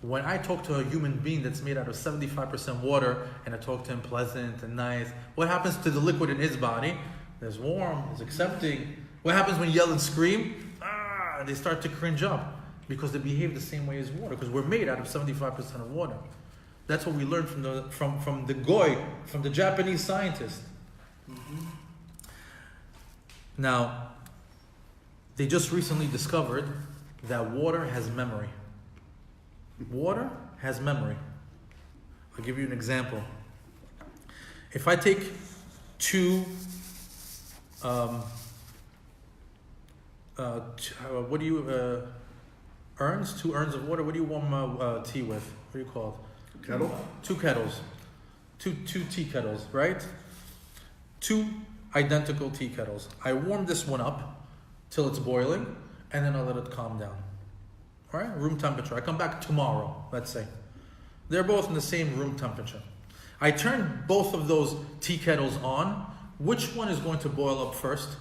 when I talk to a human being that's made out of 75% water and I talk to him pleasant and nice? What happens to the liquid in his body? There's warm, there's accepting. What happens when you yell and scream? they start to cringe up because they behave the same way as water, because we're made out of 75% of water. That's what we learned from the Goy, from the Japanese scientist. Now, they just recently discovered that water has memory. Water has memory. I'll give you an example. If I take two urns, 2 urns of water, what do you warm tea with? What do you call it? Kettle? 2 kettles. Two tea kettles, right? 2 identical tea kettles. I warm this one up till it's boiling, and then I let it calm down. All right, room temperature. I come back tomorrow, let's say. They're both in the same room temperature. I turn both of those tea kettles on. Which one is going to boil up first?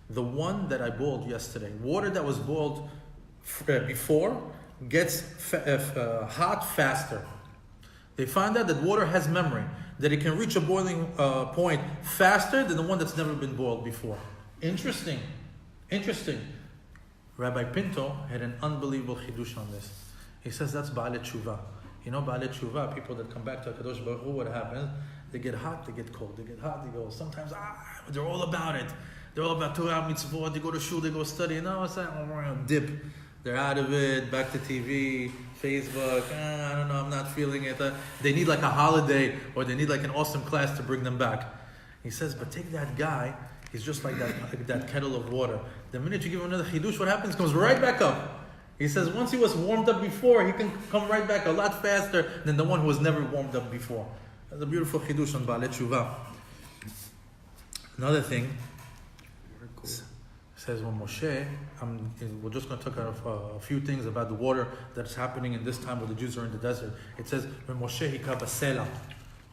The one that I boiled yesterday. Water that was boiled before gets hot faster. They find out that water has memory, that it can reach a boiling point faster than the one that's never been boiled before. Interesting. Rabbi Pinto had an unbelievable chidush on this. He says that's Ba'alei Tshuva. You know, Ba'alei Tshuva, people that come back to HaKadosh Baruch Hu, what happens? They get hot, they get cold. They get hot, they go. Sometimes, they're all about it. They're all about Torah, mitzvot, they go to shul, they go study. No, it's like, dip. They're out of it, back to TV, Facebook. I don't know, I'm not feeling it. They need like a holiday, or they need like an awesome class to bring them back. He says, but take that guy, he's just like that kettle of water. The minute you give him another chidush, what happens? Comes right back up. He says, once he was warmed up before, he can come right back a lot faster than the one who was never warmed up before. That's a beautiful chidush on Ba'alei Tshuva. Another thing, says when Moshe, we're just going to talk about a few things about the water that's happening in this time where the Jews are in the desert. It says, when Moshe hika basela.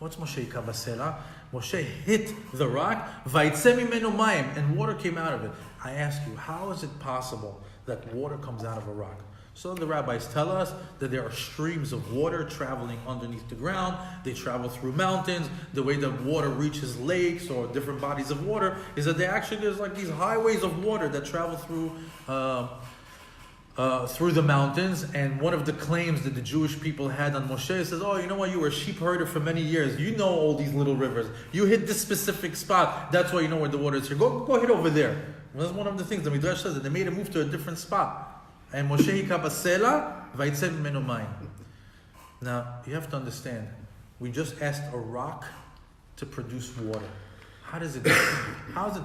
What's Moshe hika basela? Moshe hit the rock, vayitze mimenu mayim, and water came out of it. I ask you, how is it possible that water comes out of a rock? So the rabbis tell us that there are streams of water traveling underneath the ground. They travel through mountains. The way that water reaches lakes or different bodies of water is that there's like these highways of water that travel through the mountains. And one of the claims that the Jewish people had on Moshe says, oh, you know what, you were a sheep herder for many years. You know all these little rivers. You hit this specific spot. That's why you know where the water is here. Go hit over there. And that's one of the things the Midrash says, that they made him move to a different spot. And Moshe hika basela, vayitze mimenu mayim. Now, you have to understand, we just asked a rock to produce water. How is it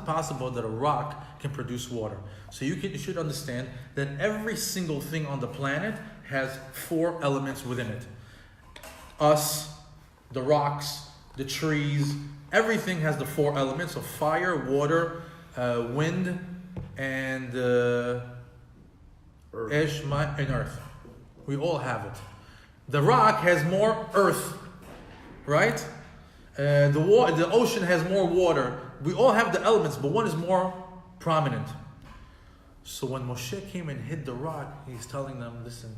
possible that a rock can produce water? So you should understand that every single thing on the planet has 4 elements within it. Us, the rocks, the trees, everything has the 4 elements of fire, water, wind, and Esh, and earth. We all have it. The rock has more earth, right? The ocean has more water. We all have the elements, but one is more prominent. So when Moshe came and hit the rock, he's telling them, listen,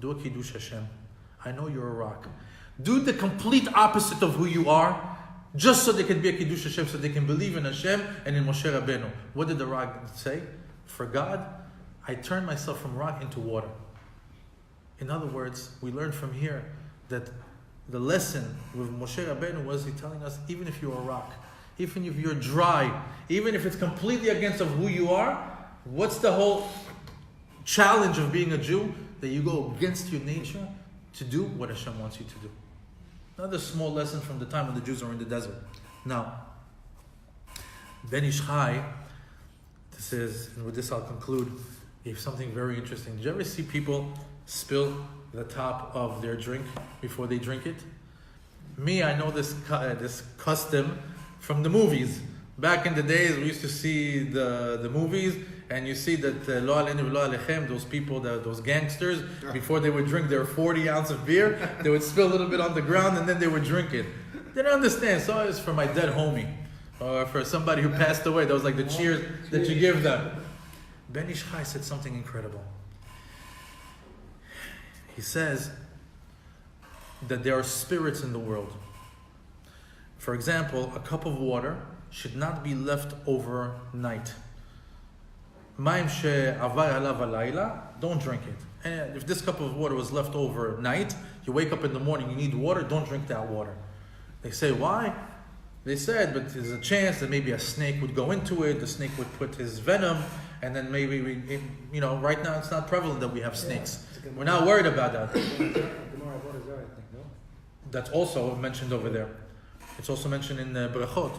do a Kiddush Hashem. I know you're a rock. Do the complete opposite of who you are, just so they can be a Kiddush Hashem, so they can believe in Hashem and in Moshe Rabbeinu. What did the rock say? For God, I turned myself from rock into water. In other words, we learn from here that the lesson with Moshe Rabbeinu was he telling us, even if you're a rock, even if you're dry, even if it's completely against of who you are, what's the whole challenge of being a Jew? That you go against your nature to do what Hashem wants you to do. Another small lesson from the time when the Jews are in the desert. Now, Ben Ish Chai, this is, and with this I'll conclude, gave something very interesting. Did you ever see people spill the top of their drink before they drink it? Me, I know this custom from the movies. Back in the days, we used to see the movies, and you see that lo aleinu lo alechem, those people, those gangsters, before they would drink their 40 ounce of beer, they would spill a little bit on the ground, and then they would drink it. They didn't understand. So it was for my dead homie, or for somebody who passed away. That was like the cheers that you give them. Ben Ish Chai said something incredible. He says that there are spirits in the world. For example, a cup of water should not be left overnight. מים שעבר עליו הלילה, don't drink it. And if this cup of water was left overnight, you wake up in the morning, you need water, don't drink that water. They say, why? They said, but there's a chance that maybe a snake would go into it, the snake would put his venom, and then maybe right now it's not prevalent that we have snakes. We're not worried about that. That's also mentioned over there. It's also mentioned in the Brachot.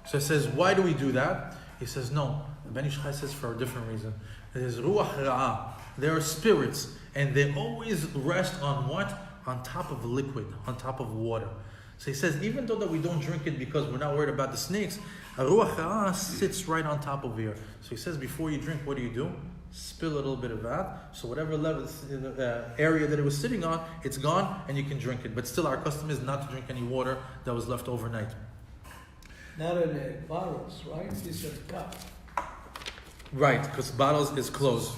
So it says, why do we do that? He says, no. Ben Ish Chai says for a different reason. It is Ruach Ra'ah. There are spirits, and they always rest on what? On top of liquid, on top of water. So he says, even though that we don't drink it because we're not worried about the snakes, a Ruach Ra'ah sits right on top of here. So he says, before you drink, what do? Spill a little bit of that. So whatever level, area that it was sitting on, it's gone, and you can drink it. But still, our custom is not to drink any water that was left overnight. Not in the bottles, right? This is a cup. Right, because bottles is closed.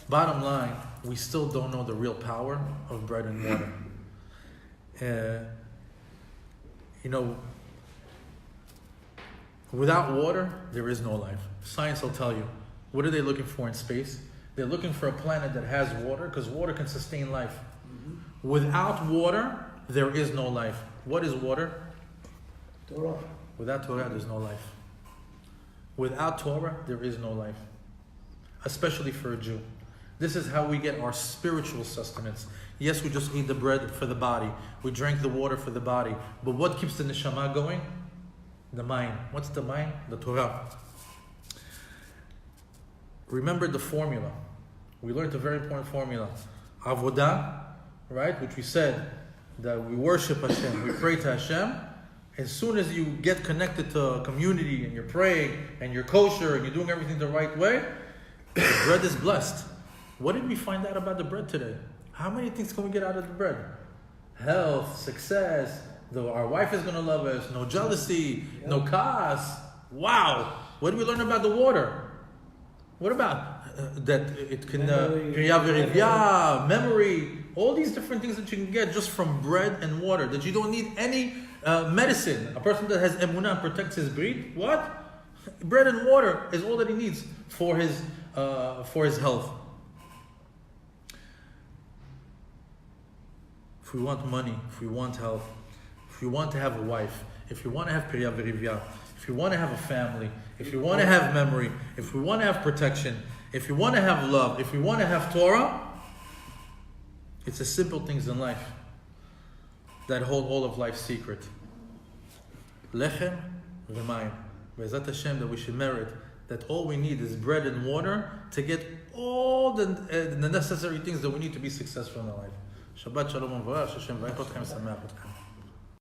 Bottom line, we still don't know the real power of bread and water. Without water, there is no life. Science will tell you. What are they looking for in space? They're looking for a planet that has water, because water can sustain life. Mm-hmm. Without water, there is no life. What is water? Torah. Without Torah, there's no life. Without Torah, there is no life. Especially for a Jew. This is how we get our spiritual sustenance. Yes, we just eat the bread for the body. We drink the water for the body. But what keeps the neshama going? The mind. What's the mind? The Torah. Remember the formula. We learned a very important formula. Avodah, right? Which we said that we worship Hashem, we pray to Hashem. As soon as you get connected to a community and you're praying and you're kosher and you're doing everything the right way, the bread is blessed. What did we find out about the bread today? How many things can we get out of the bread? Health, success, our wife is going to love us, no jealousy, no kas. Wow! What did we learn about the water? What about that it can memory, all these different things that you can get just from bread and water, that you don't need any medicine. A person that has emunah protects his breed. What? Bread and water is all that he needs for his health. If we want money, if we want health, if we want to have a wife, if we want to have priya v'rivya, if you want to have a family, if you want to have memory, if we want to have protection, if you want to have love, if we want to have Torah, it's the simple things in life that hold all of life's secret. Lechem v'mayim. Be'ezat Hashem, that we should merit that all we need is bread and water to get all the necessary things that we need to be successful in our life. Shabbat shalom and v'rach. Hashem v'ayich otchem sameach otchem.